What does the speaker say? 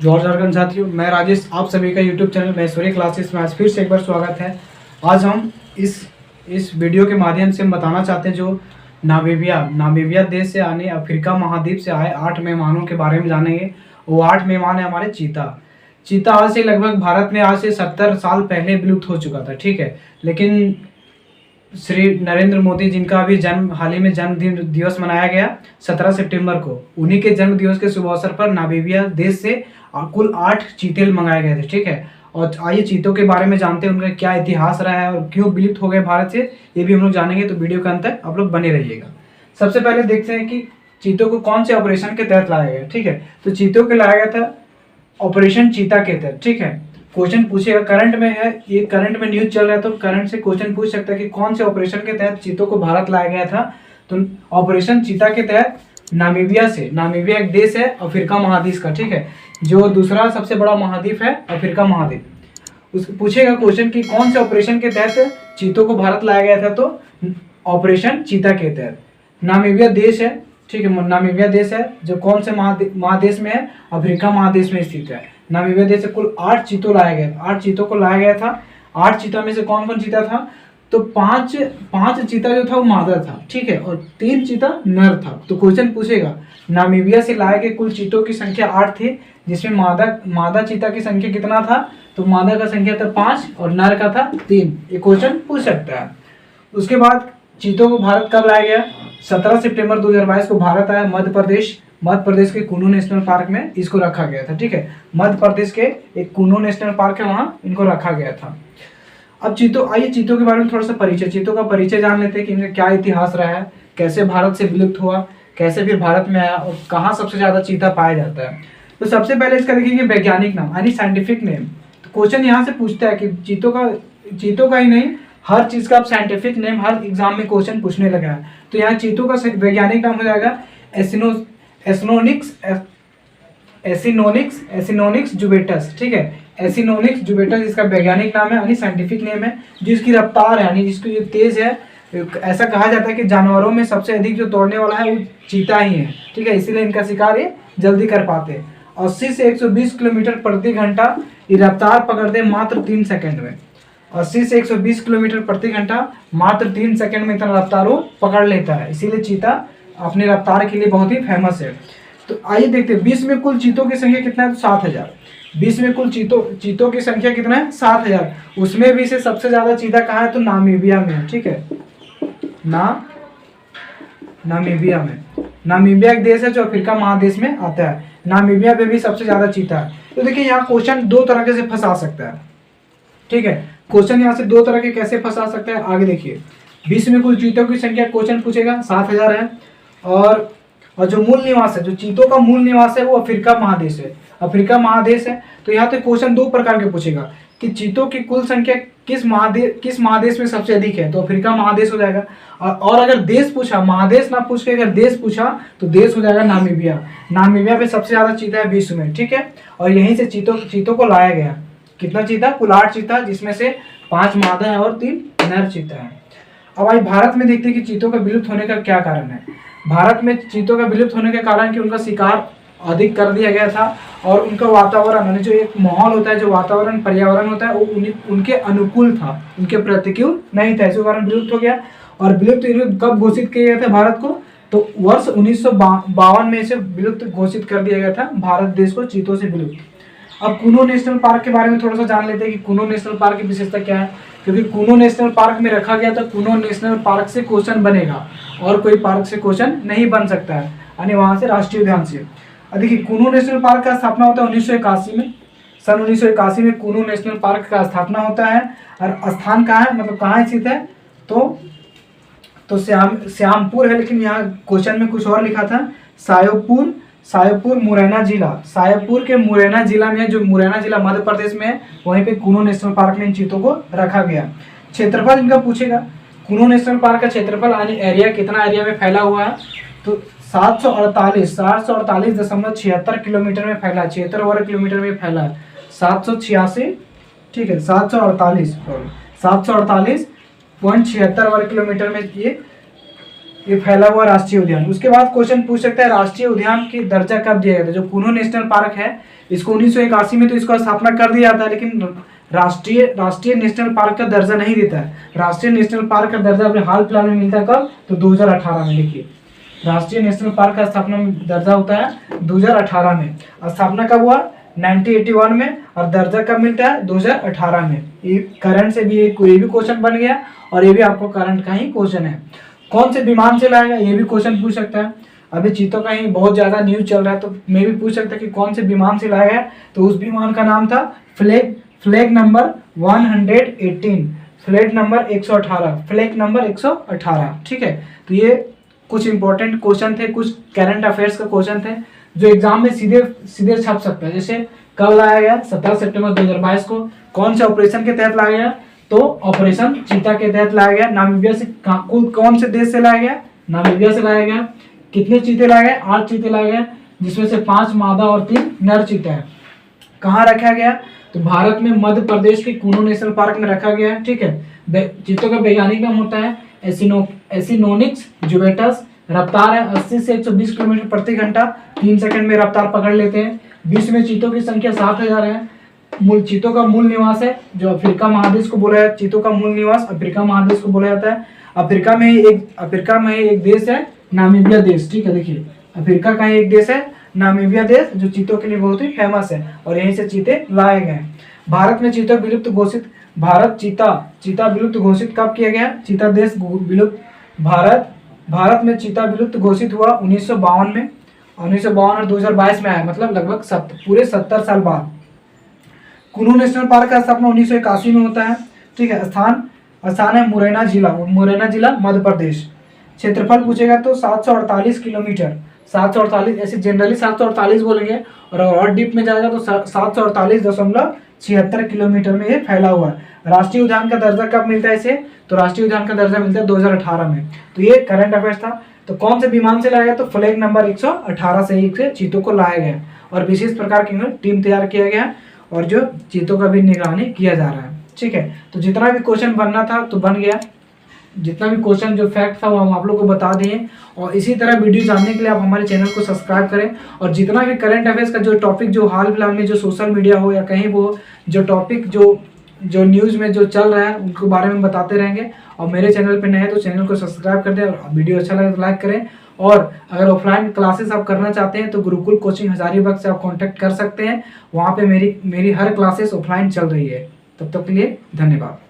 George Jharkhand साथियों, मैं राजेश, आप सभी का यूट्यूब चैनल मैसूरी क्लासेस में आज फिर से एक बार स्वागत है। आज हम इस वीडियो के माध्यम से हम बताना चाहते हैं जो नामीबिया देश से आने अफ्रीका महाद्वीप से आए 8 मेहमानों के बारे में जानेंगे। वो 8 मेहमान है हमारे चीता आज से लगभग भारत में आज से 70 साल पहले विलुप्त हो चुका था, ठीक है। लेकिन श्री नरेंद्र मोदी, जिनका अभी हाल ही में जन्मदिन दिवस मनाया गया 17 सितंबर को, उन्हीं के जन्म दिवस के शुभ अवसर पर नामीबिया देश से कुल 8 चीते मंगाए गए थे, ठीक है। और आइए चीतों के बारे में जानते हैं, उनका क्या इतिहास रहा है और क्यों विलुप्त हो गए भारत से, ये भी हम लोग जानेंगे। तो वीडियो के अंत तक आप लोग बने रहिएगा। सबसे पहले देखते हैं कि चीतों को कौन से ऑपरेशन के तहत लाया गया, ठीक है। तो चीतों को लाया गया था ऑपरेशन चीता के तहत, ठीक है। क्वेश्चन पूछेगा, करंट में है ये, करंट में न्यूज चल रहा है तो करंट से क्वेश्चन पूछ सकता है कि कौन से ऑपरेशन के तहत चीतों को भारत लाया गया था। तो ऑपरेशन चीता के तहत नामीबिया एक देश है अफ्रीका महाद्वीप का, ठीक है, जो दूसरा सबसे बड़ा महाद्वीप है अफ्रीका महाद्वीप। उस पूछेगा क्वेश्चन कि कौन से ऑपरेशन के तहत चीतों को भारत लाया गया था, तो ऑपरेशन चीता के तहत। नामीबिया देश है, ठीक है, नामीबिया देश है जो कौन से महादेश में है, अफ्रीका महादेश में स्थित है। नामीबिया देश से कुल 8 चीतों लाया गया था, 8 चीतों को लाया गया था। 8 चीता में से कौन कौन चीता था, तो पांच चीता जो था वो मादा था, ठीक है, और 3 चीता नर था। तो क्वेश्चन पूछेगा नामीबिया से लाए गए कुल चीतों की संख्या 8 थी, जिसमें मादा चीता की संख्या कितना था, तो मादा का संख्या था 5 और नर का था 3। ये क्वेश्चन पूछ सकता है। उसके बाद चीतों को भारत कब लाया गया, 17 सितंबर 2022 को भारत आया। मध्य प्रदेश के कुनू नेशनल पार्क में इसको रखा गया था, ठीक है। मध्य प्रदेश के एक कुनू नेशनल पार्क है, वहाँ इनको रखा गया था। अब आइए चीतों के बारे में थोड़ा सा परिचय, चीतों का परिचय जान लेते हैं कि इनका क्या इतिहास रहा है, कैसे भारत से विलुप्त हुआ, कैसे फिर भारत में आया और कहाँ सबसे ज्यादा चीता पाया जाता है। तो सबसे पहले इसका देखेंगे वैज्ञानिक नाम यानी साइंटिफिक नेम। तो क्वेश्चन यहाँ से पूछता है कि चीतों का ही नहीं, हर चीज का अब साइंटिफिक नेम हर एग्जाम में क्वेश्चन पूछने लगा है। तो यहाँ चीतों का वैज्ञानिक नाम हो जाएगा एसिनोनिक्स जुबेटस, ठीक है। एसिनोनिक्स जुबेटस इसका वैज्ञानिक नाम है यानी साइंटिफिक नेम है। जिसकी रफ्तार है यानी जिसकी जो तेज है, ऐसा कहा जाता है कि जानवरों में सबसे अधिक जो दौड़ने वाला है वो चीता ही है, ठीक है। इसीलिए इनका शिकार ये जल्दी कर पाते हैं। 80 से 120 किलोमीटर प्रति घंटा ये रफ्तार पकड़ते हैं मात्र 3 सेकंड में। 80 से 120 किलोमीटर प्रति घंटा मात्र 3 सेकंड में इतना रफ्तार वो पकड़ लेता है। इसीलिए चीता अपने रफ्तार के लिए बहुत ही फेमस है। तो आइए देखते हैं विश्व में कुल चीतों की संख्या कितना है, तो 7000। विश्व में कुल चीतों की संख्या कितना है, 7000। उसमें भी से सबसे ज्यादा चीता कहाँ है, तो नामीबिया में है, ठीक है। नामीबिया में, नामीबिया एक देश है जो अफ्रीका महादेश में आता है। नामीबिया पे भी सबसे ज्यादा चीता है। तो देखिए यहाँ क्वेश्चन 2 तरह के से फंसा सकता है, ठीक है। क्वेश्चन यहाँ से 2 तरह के कैसे फंसा सकता है, आगे देखिए। विश्व में कुल चीतों की संख्या क्वेश्चन पूछेगा 7000 है, और जो मूल निवास है, जो चीतों का मूल निवास है वो अफ्रीका महादेश है। अफ्रीका महादेश है। तो यहाँ पे क्वेश्चन 2 प्रकार के पूछेगा कि चीतों की कुल संख्या किस महादेश में सबसे अधिक है, तो अफ्रीका महादेश हो जाएगा। और अगर देश पूछा, महादेश ना पूछ के अगर देश पूछा तो देश हो जाएगा नामीबिया पे सबसे ज्यादा चीता है विश्व में, ठीक है। और यहीं से चीतों को लाया गया। कितना चीता, कुल 8 चीता, जिसमें से 5 मादा है और 3 नर चीता है। अब आज भारत में देखते हैं कि चीतों का विलुप्त होने का क्या कारण है। भारत में चीतों का विलुप्त होने के कारण कि उनका शिकार अधिक कर दिया गया था और उनका वातावरण यानी जो एक माहौल होता है, जो वातावरण पर्यावरण होता है, वो उनके अनुकूल था, उनके प्रतिकूल नहीं था, इस कारण विलुप्त हो गया। और विलुप्त कब घोषित किया गया था भारत को, तो वर्ष 1952 में इसे विलुप्त घोषित कर दिया गया था भारत देश को चीतों से विलुप्त। अब कुनू नेशनल पार्क के बारे में थोड़ा सा जान लेते हैं कि कुनू नेशनल पार्क की विशेषता क्या है। क्योंकि कुनू नेशनल पार्क में रखा गया तो कुनू नेशनल पार्क से क्वेश्चन बनेगा और कोई पार्क से क्वेश्चन नहीं बन सकता है, यानी वहां से राष्ट्रीय उद्यान से। देखिए कुनू नेशनल पार्क का स्थापना होता है 1981 में। सन 1981 में कुनू नेशनल पार्क का स्थापना होता है। और स्थान कहाँ है, मतलब कहाँ स्थित है, तो श्यामपुर है, लेकिन यहाँ क्वेश्चन में कुछ और लिखा था, सायोपुर मुरैना जिला, सायोपुर के मुरैना जिला में, जो मुरैना जिला मध्य प्रदेश में है, वहीं पे कुनू नेशनल पार्क में इन चीतों को रखा गया। क्षेत्रफल इनका पूछेगा, कुनू नेशनल पार्क का क्षेत्रफल यानी एरिया कितना एरिया में फैला हुआ है, तो 748.76 किलोमीटर में फैला है, 76 वर्ग किलोमीटर में फैला है। 786, ठीक है, 748.76 वर्ग किलोमीटर में ये फैला हुआ राष्ट्रीय उद्यान। उसके बाद क्वेश्चन पूछ सकता है राष्ट्रीय उद्यान की दर्जा कब दिया गया था। जो कुनो नेशनल पार्क है इसको 1981 में तो इसका स्थापना कर दिया जाता है, लेकिन राष्ट्रीय नेशनल पार्क का दर्जा नहीं देता है। राष्ट्रीय नेशनल पार्क का दर्जा अभी हाल फिलहाल में मिलता है कब, तो 2018 में। लिखिए राष्ट्रीय नेशनल पार्क का स्थापना दर्जा होता है 2018 में। स्थापना कब हुआ, 1981 में, और दर्जा कब मिलता है, 2018 में। ये करंट से भी ये भी क्वेश्चन बन गया और ये भी आपको करंट का ही क्वेश्चन है। कौन से विमान से लाएगा, ये भी क्वेश्चन पूछ सकता है। अभी चीतों का ही बहुत ज्यादा न्यूज चल रहा है, तो मैं भी पूछ सकता है कि कौन से विमान से लाया है। तो उस विमान का नाम था flag number 118, flag number 118, flag number 118। ठीक है, तो ये कुछ इंपॉर्टेंट क्वेश्चन थे, कुछ करंट अफेयर्स का क्वेश्चन थे जो एग्जाम में सीधे छप सकता है। जैसे कब लाया गया, 17 सितंबर 2022 को। कौन से ऑपरेशन के तहत लाया गया, तो ऑपरेशन चीता के तहत लाया गया। नामीबिया से कौन से देश से लाया गया, नामीबिया से लाया गया। कितने चीते लाए गए, 8 चीते लाए गए, जिसमें से 5 मादा और 3 नर चीता है। कहाँ रखा गया, तो भारत में मध्य प्रदेश के कुनो नेशनल पार्क में रखा गया है। ठीक है, चीतों का वैज्ञानिक नाम होता है एसिनोनिक्स जुवेटस। रफ्तार है 80 से 120 किलोमीटर प्रति घंटा, 3 सेकंड में रफ्तार पकड़ लेते हैं। विश्व में चीतों की संख्या 7000 है। चीतों का मूल निवास है जो अफ्रीका महादेश को बोला जाता है। चीतों का मूल निवास अफ्रीका महादेश को बोला जाता है। अफ्रीका में ही एक देश है नामीबिया देश। ठीक है, देखिए अफ्रीका का ही एक देश है नामीबिया देश, जो चीतों के लिए बहुत ही फेमस है और यहीं से चीते लाए गए। भारत में चीता विलुप्त घोषित, चीता विलुप्त घोषित कब किया गया, चीता देश विलुप्त, भारत में चीता विलुप्त घोषित हुआ 1952 में। 1952 और 2022 में आया, मतलब लगभग पूरे 70 साल बाद। कुनो नेशनल पार्क का स्थापना 1981 में होता है। ठीक है, स्थान है मुरैना जिला मध्य प्रदेश। क्षेत्रफल पूछेगा तो 748 किलोमीटर, 748, ऐसे जनरली 748 बोलेंगे और डीप में जाएगा तो 748.76 किलोमीटर में ये फैला हुआ है। राष्ट्रीय उद्यान का दर्जा कब मिलता है इसे, तो राष्ट्रीय उद्यान का दर्जा मिलता है 2018 में। तो ये करंट अफेयर्स था। तो कौन से विमान से लाया गया, तो फ्लैग नंबर 118 से ही चीतों को लाया गया और विशेष प्रकार की टीम तैयार किया गया और जो चीतों का भी निगरानी किया जा रहा है। ठीक है, तो जितना भी क्वेश्चन बनना था तो बन गया। जितना भी क्वेश्चन जो फैक्ट था वो हम आप लोगों को बता दिए। और इसी तरह वीडियो जानने के लिए आप हमारे चैनल को सब्सक्राइब करें और जितना भी करंट अफेयर्स का जो टॉपिक जो हाल फिलहाल में जो सोशल मीडिया हो या कहीं वो जो टॉपिक जो न्यूज़ में जो चल रहा है उनके बारे में बताते रहेंगे। और मेरे चैनल पे नए हैं तो चैनल को सब्सक्राइब कर दें और वीडियो अच्छा लगे तो लाइक करें। और अगर ऑफलाइन क्लासेस आप करना चाहते हैं तो गुरुकुल कोचिंग हजारीबाग से आप कांटेक्ट कर सकते हैं। वहाँ पे मेरी हर क्लासेस ऑफलाइन चल रही है। तब तक के लिए धन्यवाद।